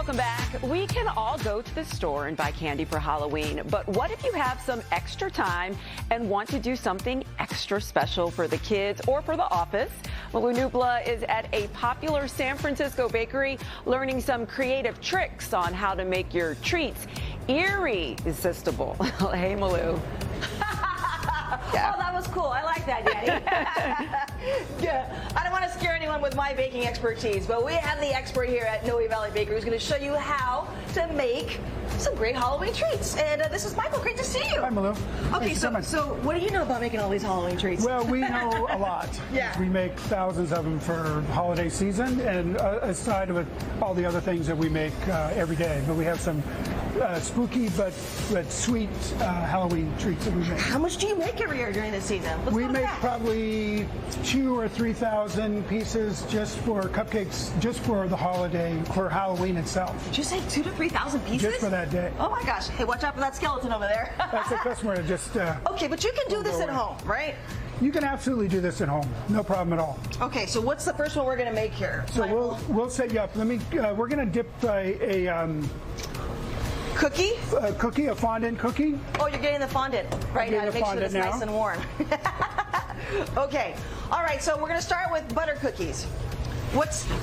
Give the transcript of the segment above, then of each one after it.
welcome back. We can all go to the store and buy candy for Halloween, but what if you have some extra time and want to do something extra special for the kids or for the office? Malou Nubla is at a popular San Francisco bakery learning some creative tricks on how to make your treats irresistible. Hey, Malou. Yeah. Oh, that was cool. I like that, Daddy. Yeah. I don't want to scare anyone with my baking expertise, but we have the expert here at Noe Valley Bakery who's going to show you how to make some great Halloween treats. And this is Michael. Great to see you. Hi, Malou. Okay, so what do you know about making all these Halloween treats? Well, we know a lot. Yeah. We make thousands of them for holiday season, and aside of it, all the other things that we make every day. But we have some spooky but sweet Halloween treats that we make. How much do you make every year during the season? We make probably 2,000 or 3,000 pieces just for cupcakes, just for the holiday, for Halloween itself. Did you say 2,000 to 3,000 pieces? Just for that day. Oh my gosh! Hey, watch out for that skeleton over there. That's a customer that just. Okay, but you can do this at home, right? You can absolutely do this at home, no problem at all. Okay, so what's the first one we're going to make here? So we'll set you up. Let me. We're going to dip a cookie? A fondant cookie. Oh, you're getting the fondant right now to make sure it's nice and warm. Okay. All right, so we're going to start with butter cookies.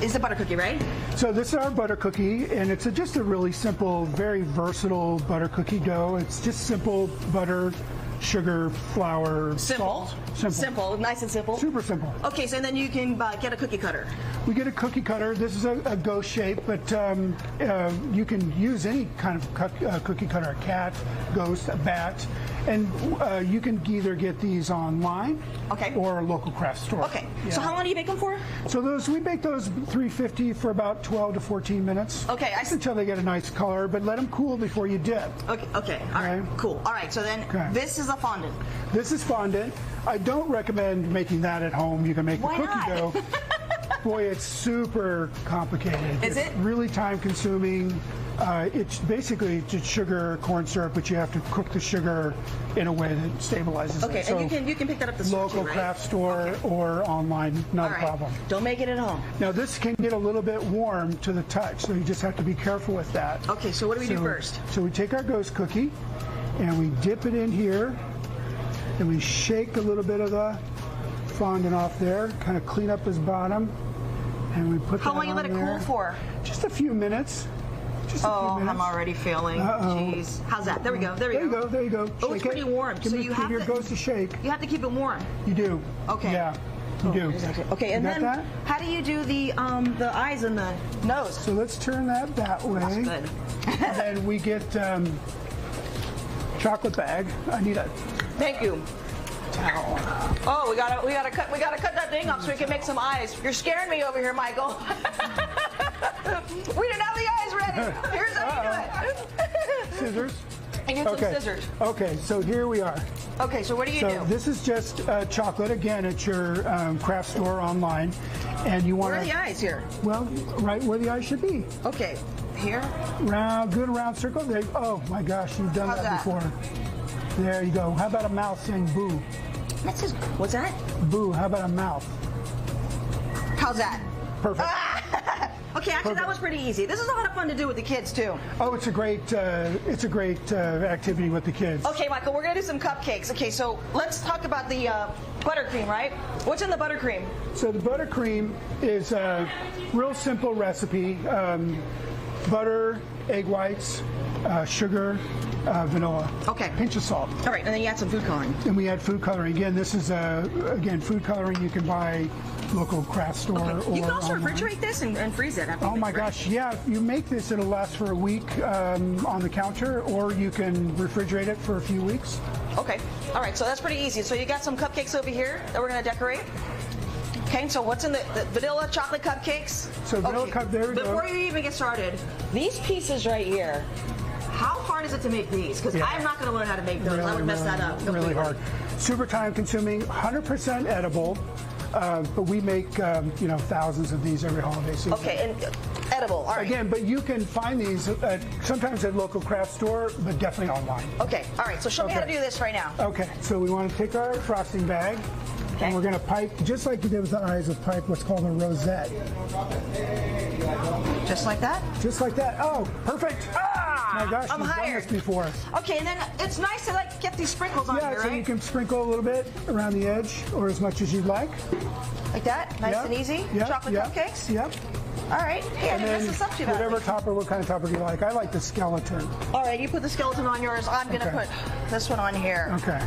Is the butter cookie, right? So this is our butter cookie, and it's just a really simple, very versatile butter cookie dough. It's just simple butter, sugar, flour, salt. Simple, nice and simple. Super simple. Okay, so then you can get a cookie cutter. We get a cookie cutter. This is a ghost shape, but you can use any kind of cookie cutter, a cat, ghost, a bat, and you can either get these online or a local craft store. Okay, yeah. So how long do you bake them for? So we bake those 350 for about 12 to 14 minutes. Okay. Until they get a nice color, but let them cool before you dip. Okay, all right, cool. All right, so then this is a fondant. This is fondant. I don't recommend making that at home. You can make the cookie dough. Boy, it's super complicated. Is it? Really time consuming. It's basically just sugar, corn syrup, but you have to cook the sugar in a way that stabilizes it. Okay, so and you can pick that up at the store local too, right? craft store or online, not a problem. Don't make it at home. Now this can get a little bit warm to the touch, so you just have to be careful with that. Okay, so what do we do first? So we take our ghost cookie and we dip it in here, and we shake a little bit of the fondant off there, kind of clean up his bottom, and we put How long you let it cool for? Just a few minutes. I'm already feeling. Jeez. How's that? There we go. There you go. Oh, it's pretty warm. So you have your ghost a shake. You have to keep it warm. You do. Okay. Yeah. You do. Exactly. Okay, and then how do you do the eyes and the nose? So let's turn that way. That's good. And then we get chocolate bag. I need a. Thank you. Towel. Oh, we gotta cut that thing off so we can make some eyes. You're scaring me over here, Michael. We didn't have the eyes ready. Here's how you do it. Scissors. And get some scissors. Okay, so here we are. Okay, so what do you do? So this is just chocolate. Again, at your craft store online, and you want. Where are the eyes here? Well, right where the eyes should be. Okay, here. Good round circle. There. Oh my gosh, you've done that before. There you go. How about a mouth saying boo? What's that? Boo. How about a mouth? How's that? Perfect. Okay, actually that was pretty easy. This is a lot of fun to do with the kids too. Oh, it's a great activity with the kids. Okay, Michael, we're gonna do some cupcakes. Okay, so let's talk about the buttercream, right? What's in the buttercream? So the buttercream is a real simple recipe. Butter, egg whites, sugar, vanilla. Okay. Pinch of salt. All right, and then you add some food coloring. And we add food coloring. Again, this is food coloring you can buy local craft store. Okay. You can also refrigerate this and freeze it. Oh my gosh, yeah. If you make this, it'll last for a week on the counter, or you can refrigerate it for a few weeks. Okay. All right, so that's pretty easy. So you got some cupcakes over here that we're going to decorate. Okay, so what's in the vanilla chocolate cupcakes? So vanilla there we go. Before you even get started, these pieces right here, how hard is it to make these? Because I'm not going to learn how to make those. I would mess that up. Really hard. Super time consuming, 100% edible. But we make thousands of these every holiday season. Okay, and edible. All right. Again, but you can find these sometimes at local craft store, but definitely online. Okay. All right. So show me how to do this right now. Okay. So we want to take our frosting bag, And we're going to pipe, just like you did with the eyes, of pipe what's called a rosette. Just like that? Just like that. Oh, perfect. My gosh, I'm you've done hired. this before. Okay, and then it's nice to like get these sprinkles on Yeah, here, so right? you can sprinkle a little bit around the edge, or as much as you'd like. Like that? Nice and easy? Chocolate cupcakes? Yep. All right. Hey, I didn't mess this up too badly. Whatever topper, what kind of topper do you like? I like the skeleton. All right, you put the skeleton on yours. I'm going to put this one on here. Okay.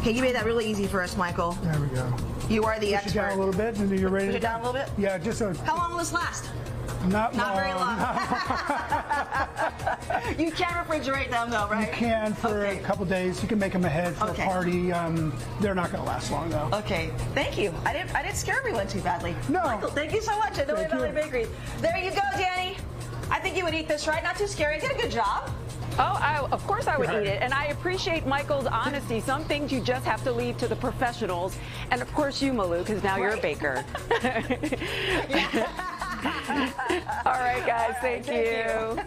Okay, you made that really easy for us, Michael. There we go. You are the Push it down expert. a little bit, and then you're ready Push to it down a little bit? Yeah, just so. How long will this last? Not very long. You can refrigerate them though, right? You can for a couple days. You can make them ahead for a party. They're not going to last long though. Okay, thank you. I didn't scare everyone too badly. No. Michael, thank you so much at Noe Valley Bakery. There you go, Danny. I think you would eat this, right? Not too scary. You did a good job. Oh, of course I would eat it. And I appreciate Michael's honesty. Some things you just have to leave to the professionals. And of course you, Malou, because now you're a baker. All right, guys. Thank you.